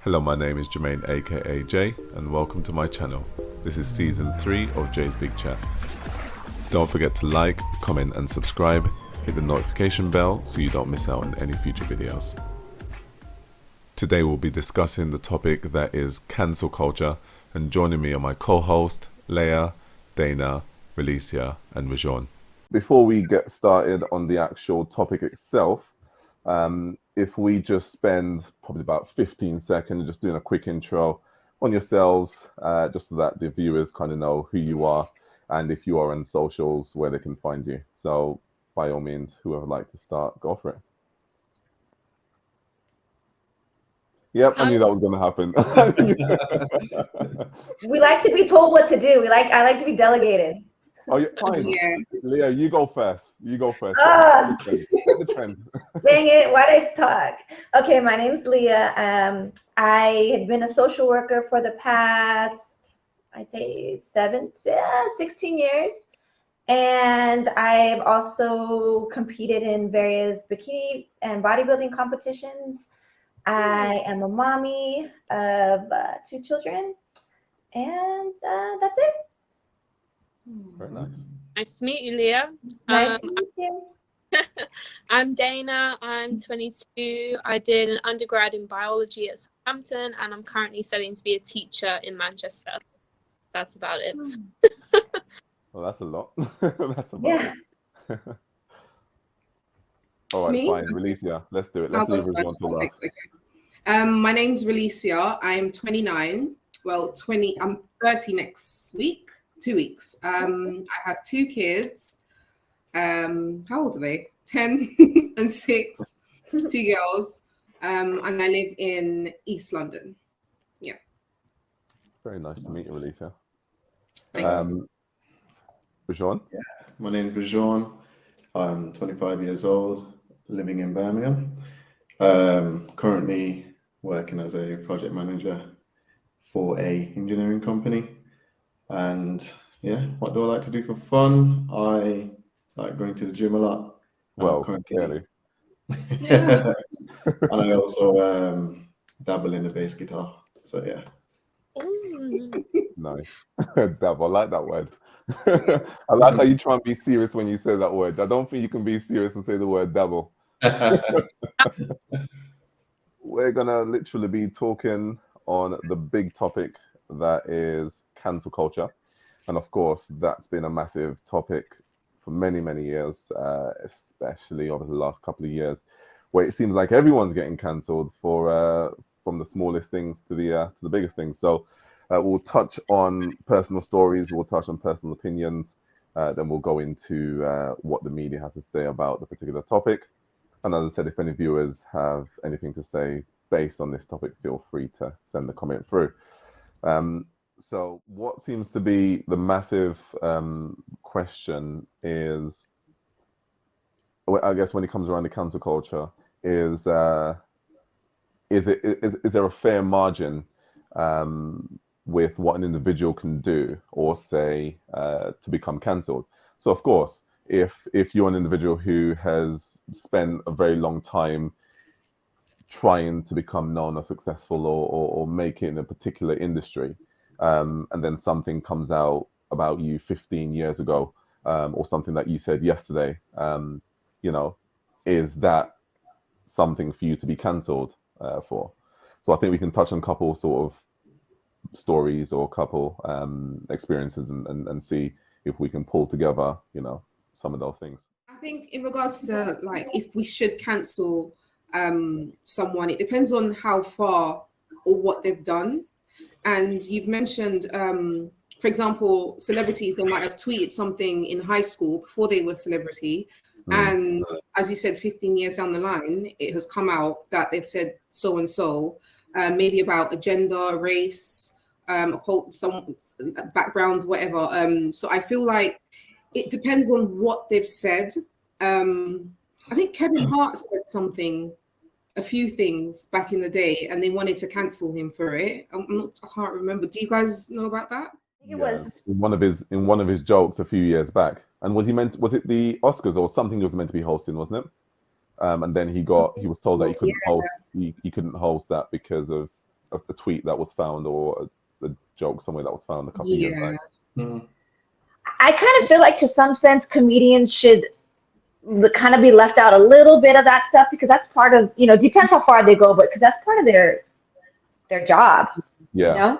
Hello, my name is Jermaine aka Jay, and welcome to my channel. This is season 3 of Jay's Big Chat. Don't forget to like, comment and subscribe. Hit the notification bell so you don't miss out on any future videos. Today we'll be discussing the topic that is cancel culture, and joining me are my co-host Leah, Dana, Relicia and Rajon. Before we get started on the actual topic itself, if we just spend probably about 15 seconds just doing a quick intro on yourselves, just so that the viewers kind of know who you are and if you are on socials, where they can find you. So by all means, whoever would like to start, go for it. Yep, I knew that was going to happen. We like to be told what to do. I like to be delegated. Oh, yeah, fine. Yeah. Leah, you go first. You go first. Set the trend. Dang it, why did I talk? Okay, my name's Leah. I had been a social worker for the past, I'd say 16 years. And I've also competed in various bikini and bodybuilding competitions. I am a mommy of 2 children. And that's it. Very nice. Nice to meet you, Leah. Nice to meet you. I'm Dana. I'm 22. I did an undergrad in biology at Southampton, and I'm currently studying to be a teacher in Manchester. That's about it. Well, that's a lot. That's about it. All right, fine. Relicia, let's do it. Let's leave Rajon to last. Okay. My name's Relicia. I'm 29. Well, I'm 30 next week. 2 weeks. I have 2 kids. How old are they? 10 and 6. 2 girls. And I live in East London. Yeah. Very nice to meet you, Relicia. Thanks. Rajon? Yeah, my name's Rajon. I'm 25 years old, living in Birmingham. Currently working as a project manager for a engineering company. And yeah, what do I like to do for fun? I like going to the gym a lot. Well, clearly. Yeah. And I also dabble in the bass guitar. So yeah. Nice. Dabble, I like that word. I like how you try and be serious when you say that word. I don't think you can be serious and say the word dabble. We're gonna literally be talking on the big topic that is cancel culture, and of course that's been a massive topic for many years, especially over the last couple of years, where it seems like everyone's getting cancelled for from the smallest things to the biggest things. So we'll touch on personal stories, we'll touch on personal opinions, then we'll go into what the media has to say about the particular topic. And as I said, if any viewers have anything to say based on this topic, feel free to send the comment through. So what seems to be the massive question is, I guess when it comes around the cancel culture, is there a fair margin with what an individual can do or say to become cancelled? So of course, if you're an individual who has spent a very long time trying to become known or successful or make it in a particular industry, and then something comes out about you 15 years ago, or something that you said yesterday, is that something for you to be cancelled for? So I think we can touch on a couple sort of stories or a couple experiences and see if we can pull together, some of those things. I think in regards to like if we should cancel someone, it depends on how far or what they've done. And you've mentioned, for example, celebrities, they might have tweeted something in high school before they were celebrity. And as you said, 15 years down the line, it has come out that they've said so-and-so, maybe about a gender, race, a cult, some background, whatever. So I feel like it depends on what they've said. I think Kevin Hart said a few things back in the day, and they wanted to cancel him for it. I can't remember. Do you guys know about that? It was in one of his jokes a few years back. And was it the Oscars or something he was meant to be hosting, wasn't it? And then he was told that he couldn't host that because of a tweet that was found or a joke somewhere that was found a couple of years back. Mm. I kind of feel like, to some sense, comedians should kind of be left out a little bit of that stuff, because that's part of, depends how far they go, but because that's part of their job, Yeah.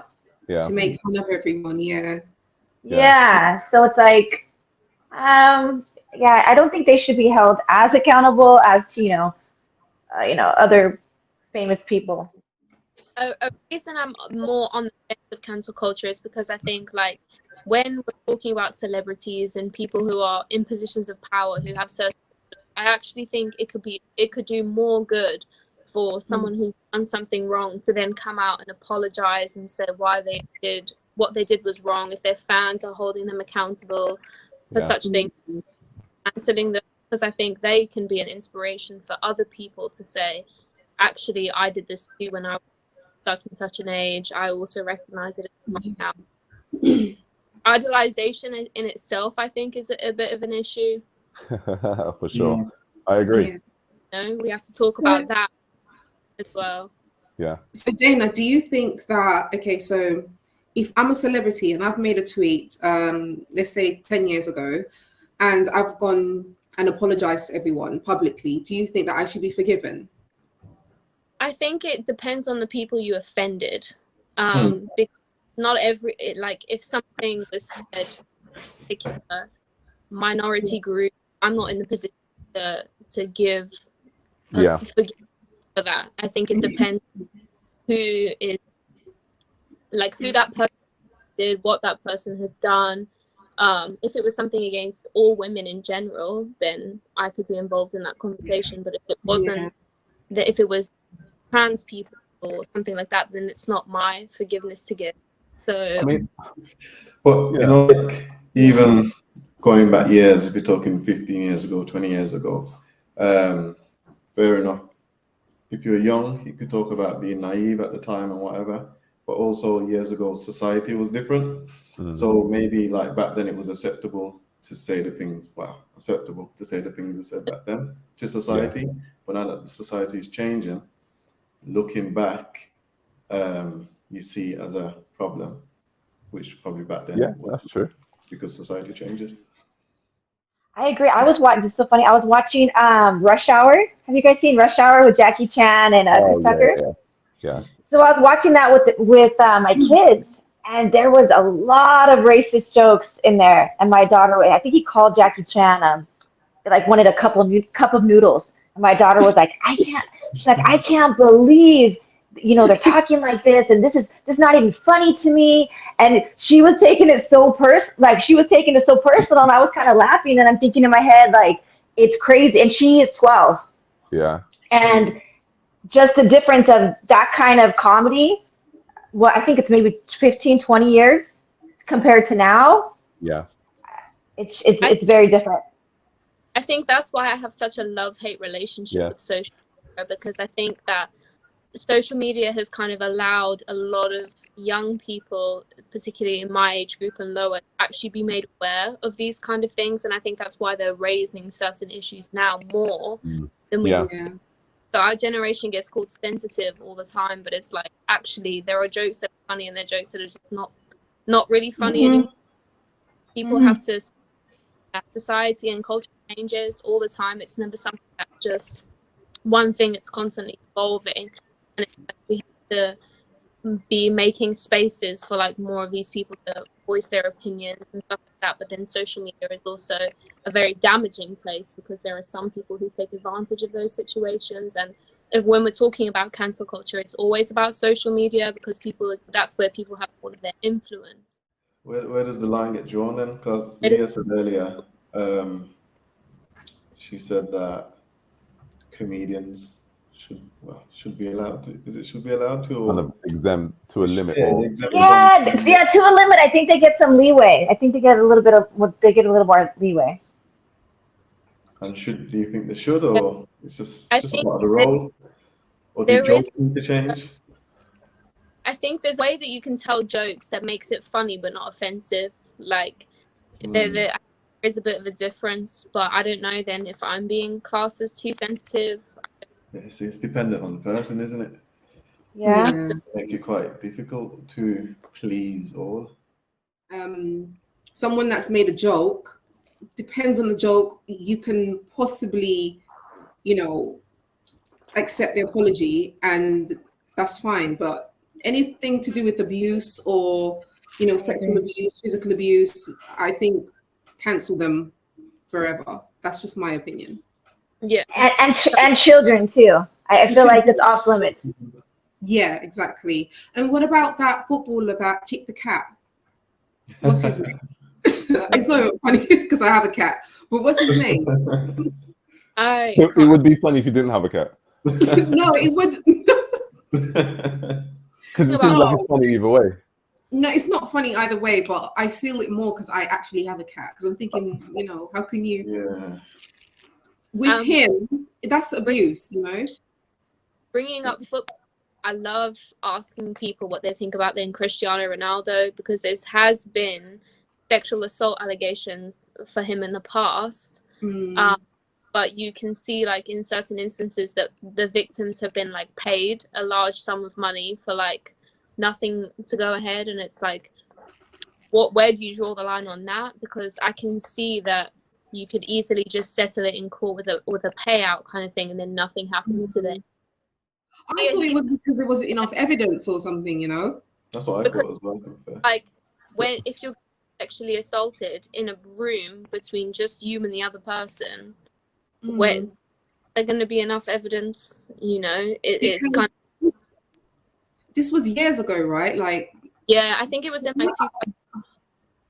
To make fun of everyone, Yeah. So it's like, I don't think they should be held as accountable as to, other famous people. A reason I'm more on the fence of cancel culture is because I think, like, when we're talking about celebrities and people who are in positions of power who have certain, I actually think it could do more good for someone who's done something wrong to then come out and apologize and say what they did was wrong. If their fans are holding them accountable for such things, canceling them, because I think they can be an inspiration for other people to say, actually, I did this too when I was such and such an age. I also recognize it now. Idolization in itself, I think, is a bit of an issue. For sure. I agree. We have to talk about that as well. Yeah. So Dana, do you think that, okay, so if I'm a celebrity and I've made a tweet, let's say 10 years ago, and I've gone and apologized to everyone publicly, do you think that I should be forgiven? I think it depends on the people you offended. Because not if something was said particular minority group, I'm not in the position to give forgiveness for that. I think it depends who that person did, what that person has done. If it was something against all women in general, then I could be involved in that conversation. But if it wasn't, if it was trans people or something like that, then it's not my forgiveness to give. So I mean, but like, even going back years, if you're talking 15 years ago, 20 years ago, fair enough. If you're young, you could talk about being naive at the time and whatever. But also years ago, society was different. So maybe like back then it was acceptable to say the things you said back then to society. But now that the society is changing, looking back, you see it as a problem, which probably back then was that's true. because society changes. I agree. This is so funny. I was watching Rush Hour. Have you guys seen Rush Hour with Jackie Chan and Chris Tucker? Yeah. So I was watching that with my kids, and there was a lot of racist jokes in there. And my daughter, I think he called Jackie Chan like wanted a cup of noodles. And my daughter was like, she's like, I can't believe, they're talking like this, and this is not even funny to me. And she was taking it so personal, and I was kind of laughing, and I'm thinking in my head, like, it's crazy. And she is 12. Yeah. And just the difference of that kind of comedy, I think it's maybe 15, 20 years compared to now. Yeah. It's very different. I think that's why I have such a love-hate relationship with social media, because I think that social media has kind of allowed a lot of young people, particularly in my age group and lower, actually be made aware of these kind of things. And I think that's why they're raising certain issues now more than we were. So our generation gets called sensitive all the time, but it's like, actually, there are jokes that are funny and there are jokes that are just not really funny anymore. People have to, society and culture changes all the time. It's never something that's just one thing, it's constantly evolving. And we have to be making spaces for like more of these people to voice their opinions and stuff like that. But then social media is also a very damaging place, because there are some people who take advantage of those situations. And when we're talking about cancel culture, it's always about social media, because that's where people have all of their influence. Where does the line get drawn then? Because Leah said earlier, she said that comedians should be allowed to. Should be allowed to, or kind of exempt to a limit? To a limit. I think they get some leeway. I think they get a little more leeway. And do you think they should, or it's just part of the role, or do there jokes need to change? I think there's a way that you can tell jokes that makes it funny but not offensive. Like there is a bit of a difference, but I don't know then if I'm being classed as too sensitive. It's dependent on the person, isn't it? Yeah. It makes it quite difficult to please all. Someone that's made a joke, depends on the joke, you can possibly, accept the apology, and that's fine. But anything to do with abuse or, sexual abuse, physical abuse, I think cancel them forever. That's just my opinion. Yeah. And children too. I feel like it's off limits. Yeah, exactly. And what about that footballer that kicked the cat? What's his name? It's not even funny because I have a cat. But what's his name? It would be funny if you didn't have a cat. No, it would. Because it seems like it's funny either way. No, it's not funny either way, but I feel it more because I actually have a cat. Because I'm thinking, how can you? Yeah. With him, that's abuse, Bringing up football, I love asking people what they think about then Cristiano Ronaldo, because there has been sexual assault allegations for him in the past. But you can see, like, in certain instances that the victims have been, like, paid a large sum of money for, like, nothing to go ahead. And it's like, where do you draw the line on that? Because I can see that you could easily just settle it in court with a payout kind of thing, and then nothing happens to them. I thought it was because there wasn't enough evidence or something, That's what I thought as well. Like, if you're sexually assaulted in a room between just you and the other person, where there's going to be enough evidence, it's kind of... This was years ago, right? Like, yeah, I think it was in like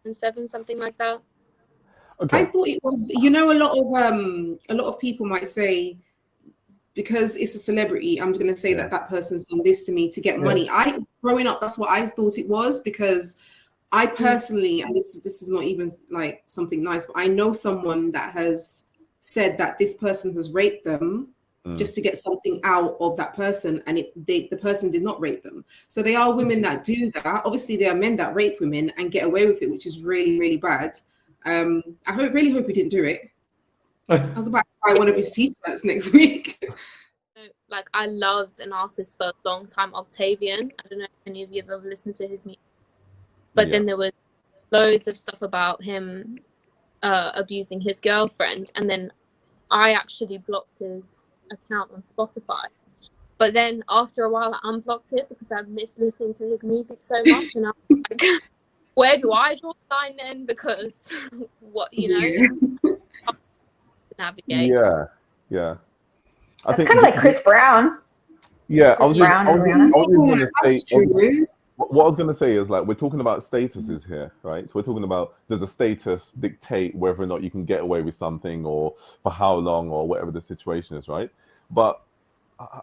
2007, something like that. Okay. I thought it was, a lot of people might say, because it's a celebrity, I'm going to say that person's done this to me to get money. Growing up, that's what I thought it was, because I personally, and this is not even like something nice, but I know someone that has said that this person has raped them just to get something out of that person, and the person did not rape them. So there are women that do that. Obviously, there are men that rape women and get away with it, which is really, really bad. I really hope he didn't do it. I was about to buy one of his t-shirts next week. Like, I loved an artist for a long time, Octavian. I don't know if any of you have ever listened to his music. But then there was loads of stuff about him abusing his girlfriend. And then I actually blocked his account on Spotify. But then after a while, I unblocked it because I missed listening to his music so much. And I was like, where do I draw the line then? Because navigate. Yeah. I think kind of like Chris Brown. Yeah, I was going to say. What I was going to say is, like, we're talking about statuses here, right? So we're talking about, does a status dictate whether or not you can get away with something, or for how long, or whatever the situation is, right? But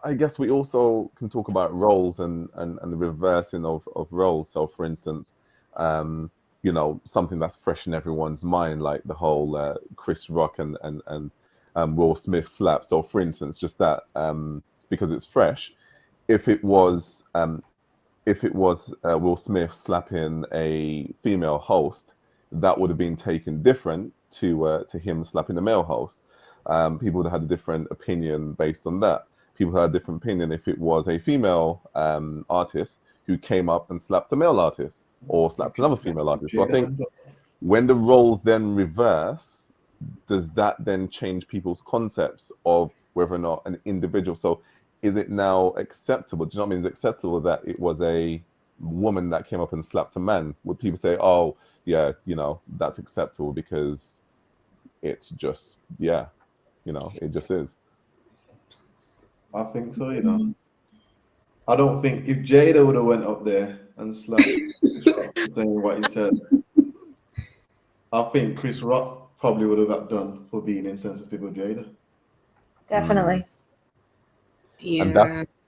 I guess we also can talk about roles and the reversing of roles. So, for instance, something that's fresh in everyone's mind, like the whole Chris Rock and Will Smith slap. So, for instance, just that, because it's fresh, if it was Will Smith slapping a female host, that would have been taken different to him slapping a male host. People would have had a different opinion based on that. People had a different opinion if it was a female artist who came up and slapped a male artist or slapped another female artist. So I think when the roles then reverse, does that then change people's concepts of whether or not an individual? So is it now acceptable? Do you know what I mean? Is it acceptable that it was a woman that came up and slapped a man? Would people say, oh, yeah, that's acceptable because it's just, it just is? I think so, I don't think if Jada would have went up there and slapped saying what he said, I think Chris Rock probably would have got done for being insensitive with Jada. Definitely. Yeah.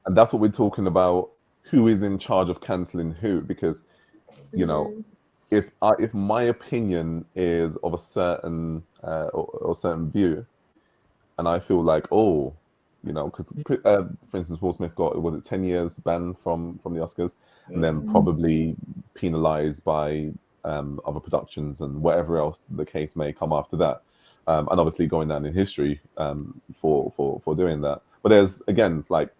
And that's what we're talking about. Who is in charge of canceling who? Because, if my opinion is of a certain or certain view, and I feel like, because for instance, Will Smith got, was it 10 years ban from the Oscars, and then probably penalized by other productions and whatever else the case may come after that, and obviously going down in history for doing that. But there's, again, like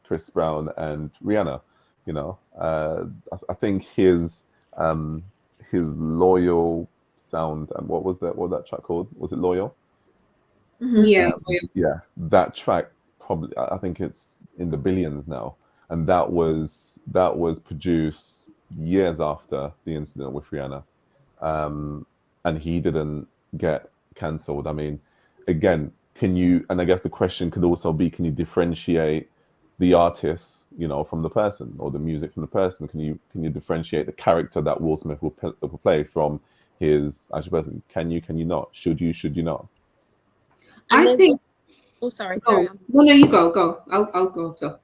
Chris Brown and Rihanna. You know, I think his loyal sound, and what was that track called? Was it Loyal? Yeah. Yeah, that track probably, I think it's in the billions now, and that was produced years after the incident with Rihanna, and he didn't get cancelled. I mean, again, can you? And I guess the question could also be, can you differentiate the artist, you know, from the person, or the music from the person? Can you differentiate the character that Will Smith will play from his actual person? Can you not? Should you not? I think. Oh, sorry. Oh, well, no, you go. I'll go after.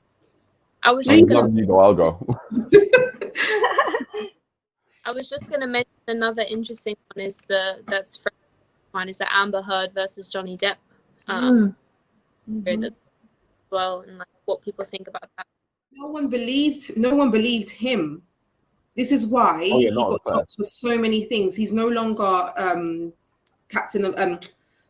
I was just gonna. You go. I'll go. I was just gonna mention another interesting one is the Amber Heard versus Johnny Depp. Well, and like what people think about that. No one believed him. This is why he got topped for so many things. He's no longer captain of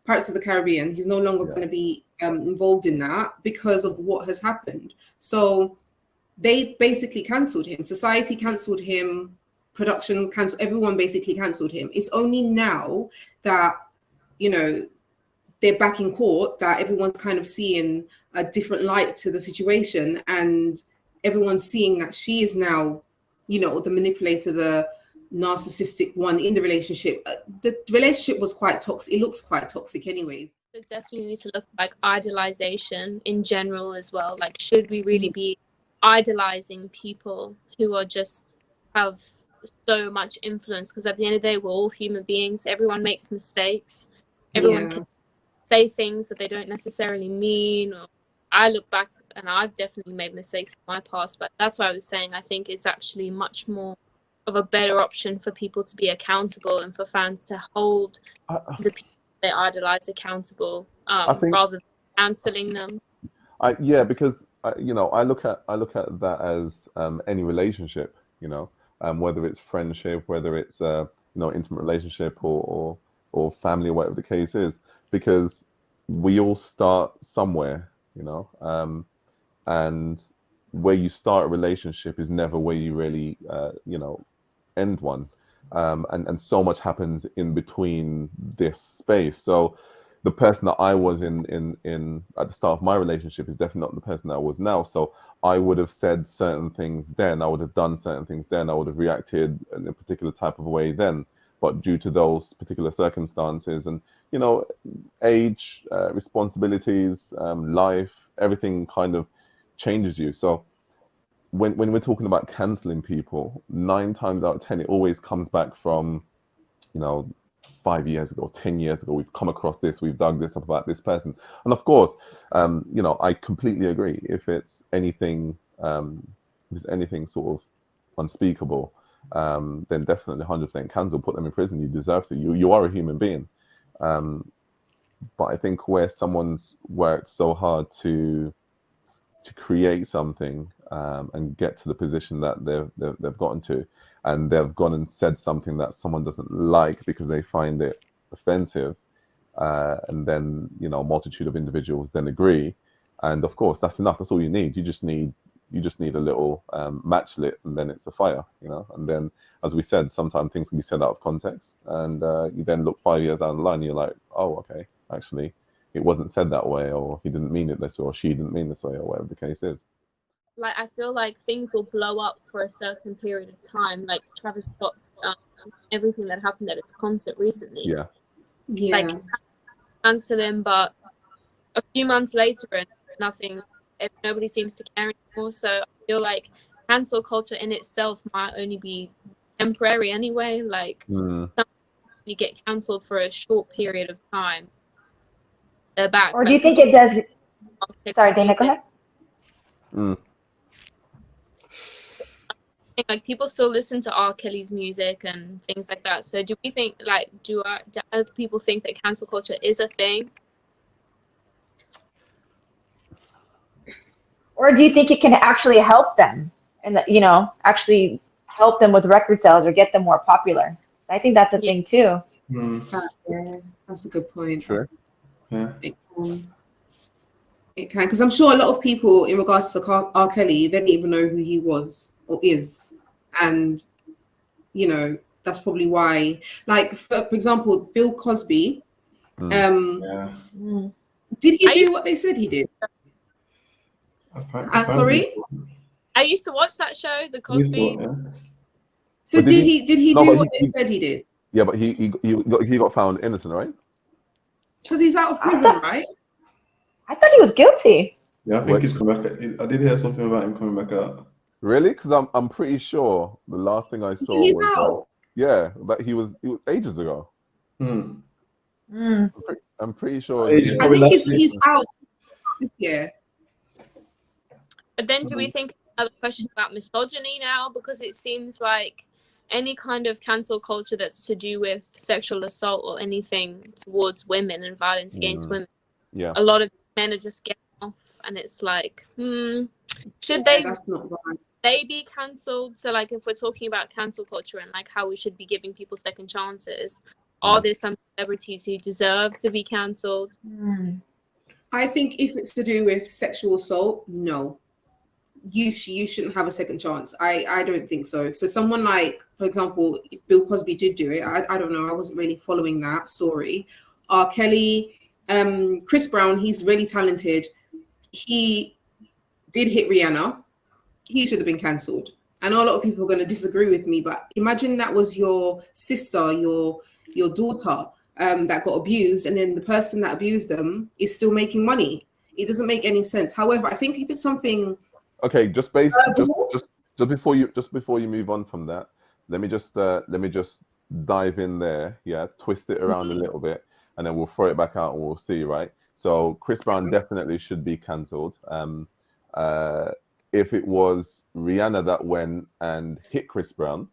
Pirates of the Caribbean. He's no longer going to be involved in that because of what has happened. So they basically cancelled him. Society cancelled him. Production cancelled. Everyone basically cancelled him. It's only now that, you know, they're back in court that everyone's kind of seeing a different light to the situation, and everyone's seeing that she is now, you know, the manipulator, the narcissistic one in the relationship. The relationship was quite toxic. It looks quite toxic anyways. We definitely need to look at like idolization in general as well. Like, should we really be idolizing people who are just have so much influence? Because at the end of the day, we're all human beings. Everyone makes mistakes. Everyone can say things that they don't necessarily mean. Or I look back and I've definitely made mistakes in my past, but that's why I was saying I think it's actually much more of a better option for people to be accountable and for fans to hold the people they idolize accountable, rather than cancelling them. Because you know, I look at that as any relationship, you know, whether it's friendship, whether it's you know, intimate relationship, or family, or whatever the case is, because we all start somewhere, you know, and where you start a relationship is never where you really you know, end one, and so much happens in between this space. So the person that I was in at the start of my relationship is definitely not the person that I was now. So I would have said certain things then, I would have done certain things then, I would have reacted in a particular type of way then, but due to those particular circumstances and, you know, age, responsibilities, life, everything kind of changes you. So when we're talking about canceling people, 9 times out of 10, it always comes back from, you know, 5 years ago, 10 years ago, we've come across this, we've dug this up about this person. And of course, you know, I completely agree. If it's anything sort of unspeakable, then definitely 100% cancel, put them in prison. You deserve to. You are a human being. But I think where someone's worked so hard to create something and get to the position that they've gotten to, and they've gone and said something that someone doesn't like because they find it offensive, and then, you know, a multitude of individuals then agree, and of course that's enough. That's all you need. You just need a little match lit, and then it's a fire, you know. And then, as we said, sometimes things can be said out of context, and you then look 5 years down the line and you're like, oh, okay, actually it wasn't said that way, or he didn't mean it this way, or she didn't mean this way, or whatever the case is. Like, I feel like things will blow up for a certain period of time, like Travis Scott's everything that happened at his concert recently. Yeah. Like, cancel him, but a few months later and nothing, nobody seems to care anymore. So I feel like cancel culture in itself might only be temporary anyway. Like, you get cancelled for a short period of time, they're back. Or do you think it does? Sorry, Dana, go ahead. Like, people still listen to R. Kelly's music and things like that. So do we think, like, do other people think that cancel culture is a thing? Or do you think it can actually help them, and, you know, actually help them with record sales or get them more popular? I think that's a thing too. Yeah, that's a good point. Sure. Yeah. It can, because I'm sure a lot of people, in regards to R. Kelly, they didn't even know who he was or is, and you know that's probably why. Like for example, Bill Cosby. Yeah. Did he do what they said he did? Sorry. I used to watch that show, The Cosby. So did he do what they said he did? Yeah, but he got found innocent, right? Because he's out of prison, right? I thought he was guilty. Yeah, I think he's coming back. I did hear something about him coming back out. Really? Because I'm pretty sure the last thing I saw he's was out. yeah, but he was ages ago. I'm pretty sure. I think he's out this year. But then, do we think another question about misogyny now? Because it seems like any kind of cancel culture that's to do with sexual assault or anything towards women and violence against women, a lot of men are just getting off, and it's like, should that's not right. They be cancelled? So, like, if we're talking about cancel culture and like how we should be giving people second chances, are there some celebrities who deserve to be cancelled? I think if it's to do with sexual assault, no. You shouldn't have a second chance. I don't think so. So someone like, for example, if Bill Cosby did do it, I don't know. I wasn't really following that story. R. Kelly, Chris Brown, he's really talented. He did hit Rihanna. He should have been cancelled. I know a lot of people are going to disagree with me, but imagine that was your sister, your daughter that got abused, and then the person that abused them is still making money. It doesn't make any sense. However, I think if it's something... Okay, just before you move on from that, let me just dive in there, twist it around a little bit, and then we'll throw it back out and we'll see, right? So Chris Brown definitely should be cancelled. If it was Rihanna that went and hit Chris Brown,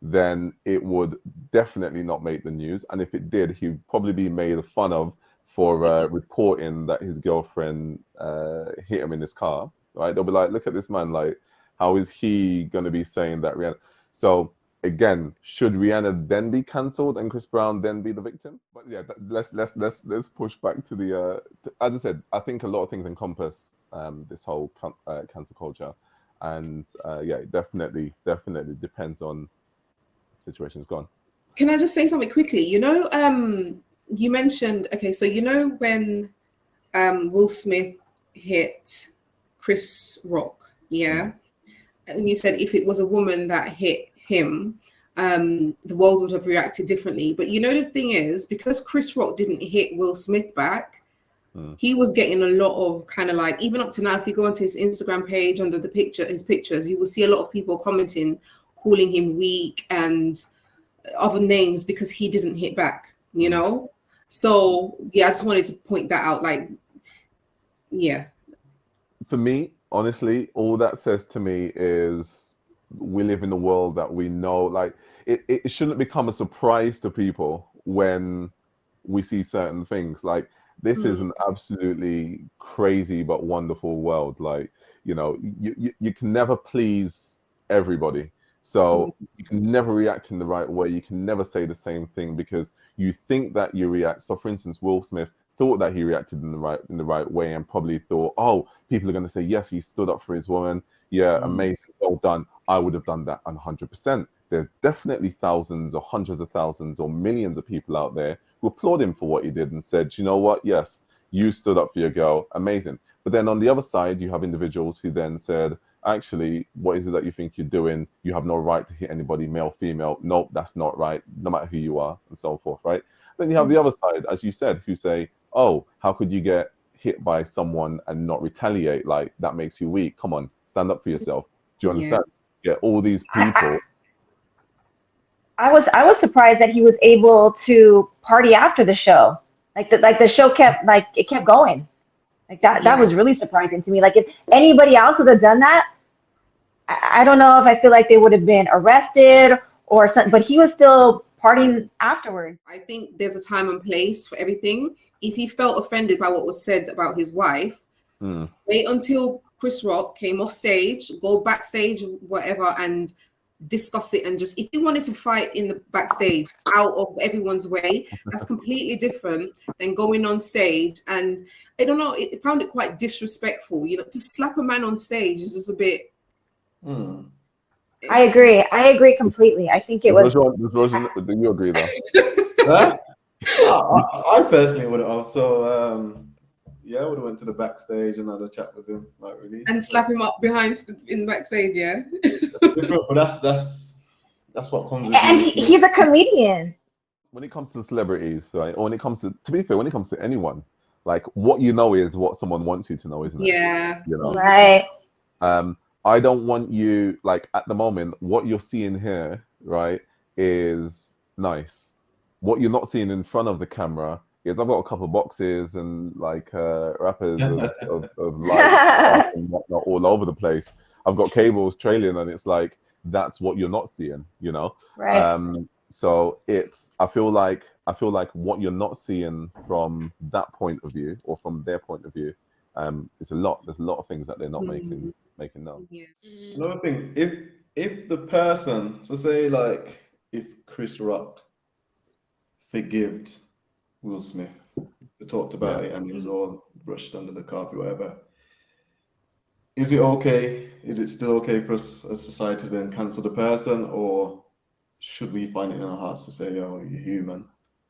then it would definitely not make the news, and if it did, he'd probably be made fun of for reporting that his girlfriend hit him in his car. Right, they'll be like, look at this man, like, how is he going to be saying that Rihanna? So again, should Rihanna then be cancelled and Chris Brown then be the victim? But yeah, let's push back to the as I said, I think a lot of things encompass this whole cancel culture, and it definitely depends on situations. Gone. Can I just say something quickly? You know, you mentioned, okay, so you know when Will Smith hit Chris Rock, and you said if it was a woman that hit him, the world would have reacted differently. But you know, the thing is, because Chris Rock didn't hit Will Smith back, he was getting a lot of kind of like, even up to now, if you go onto his Instagram page under his pictures, you will see a lot of people commenting, calling him weak and other names because he didn't hit back, you know? So yeah, I just wanted to point that out. Like, yeah. For me, honestly, all that says to me is we live in a world that we know, like, it shouldn't become a surprise to people when we see certain things. Like, this is an absolutely crazy but wonderful world. Like, you know, you can never please everybody. So you can never react in the right way. You can never say the same thing because you think that you react. So for instance, Will Smith thought that he reacted in the right way and probably thought, oh, people are going to say, yes, he stood up for his woman. Yeah, amazing, well done. I would have done that 100%. There's definitely thousands or hundreds of thousands or millions of people out there who applaud him for what he did and said, you know what? Yes, you stood up for your girl. Amazing. But then on the other side, you have individuals who then said, actually, what is it that you think you're doing? You have no right to hit anybody, male, female. Nope, that's not right, no matter who you are, and so forth, right? Then you have the other side, as you said, who say, oh, how could you get hit by someone and not retaliate? Like, that makes you weak. Come on, stand up for yourself. Do you understand? Yeah, all these people. I was surprised that he was able to party after the show. Like the show kept going. Like that was really surprising to me. Like if anybody else would have done that, I don't know if I feel like they would have been arrested or something, but he was still partying afterwards. I think there's a time and place for everything. If he felt offended by what was said about his wife, wait until Chris Rock came off stage, go backstage, whatever, and discuss it, and just if you wanted to fight in the backstage out of everyone's way, that's completely different than going on stage. And I don't know, I found it quite disrespectful, you know, to slap a man on stage is just a bit. I agree completely. I think it was. Do you agree though? I personally would have also, I would have went to the backstage and had a chat with him, like really, and slap him up behind in backstage, yeah. But that's what comes with. And he's a comedian. When it comes to celebrities, right, or when it comes to be fair, when it comes to anyone, like what you know is what someone wants you to know, isn't it? Yeah. You know. Right. I don't want you, like at the moment, what you're seeing here, right, is nice. What you're not seeing in front of the camera is I've got a couple of boxes and like wrappers of lights and whatnot all over the place. I've got cables trailing, and it's like that's what you're not seeing, you know. Right. So I feel like what you're not seeing from that point of view or from their point of view, there's a lot of things that they're not making known. Yeah. Another thing, if the person, so say like if Chris Rock forgived Will Smith, they talked about it and it was all brushed under the carpet, whatever. Is it okay? Is it still okay for us as society to then cancel the person, or should we find it in our hearts to say, "Oh, you're human"?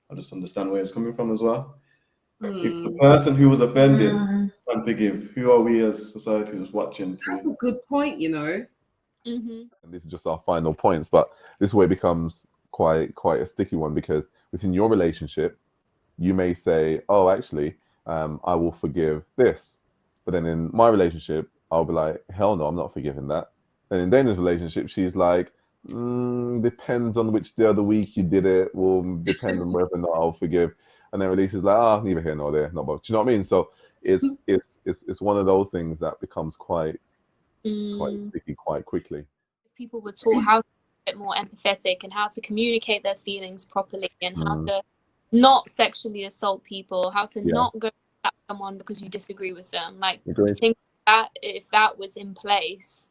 I just understand where it's coming from as well. If the person who was offended can forgive, who are we as society just watching? That's a good point, you know. And this is just our final points, but this way becomes quite a sticky one, because within your relationship, you may say, "Oh, actually, I will forgive this," but then in my relationship, I'll be like, "Hell no, I'm not forgiving that." And in Dana's relationship, she's like, "Depends on which day of the week you did it. Will depend on whether or not I'll forgive." And then Release is like, neither here nor there, no, but do you know what I mean? So it's one of those things that becomes quite sticky quite quickly. If people were taught how to be a bit more empathetic and how to communicate their feelings properly and how to not sexually assault people, how to not go at someone because you disagree with them, like I think that if that was in place,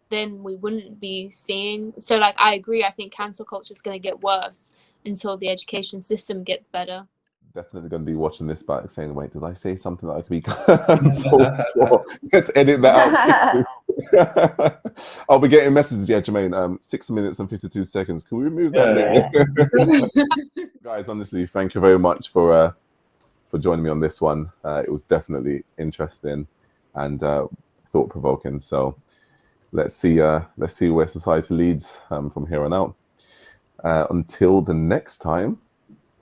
then we wouldn't be seeing. So like I agree, I think cancel culture is going to get worse until the education system gets better. Definitely going to be watching this back saying, "Wait, did I say something that I could be cancelled for?" Let's edit that out. I'll be getting messages. Yeah, Jermaine, 6 minutes and 52 seconds. Can we remove that? Guys, honestly, thank you very much for joining me on this one. It was definitely interesting and thought-provoking. So let's see where society leads from here on out. Until the next time,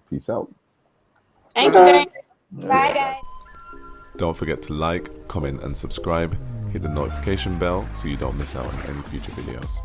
peace out. Thank you very much. Bye, guys. Don't forget to like, comment, and subscribe. Hit the notification bell so you don't miss out on any future videos.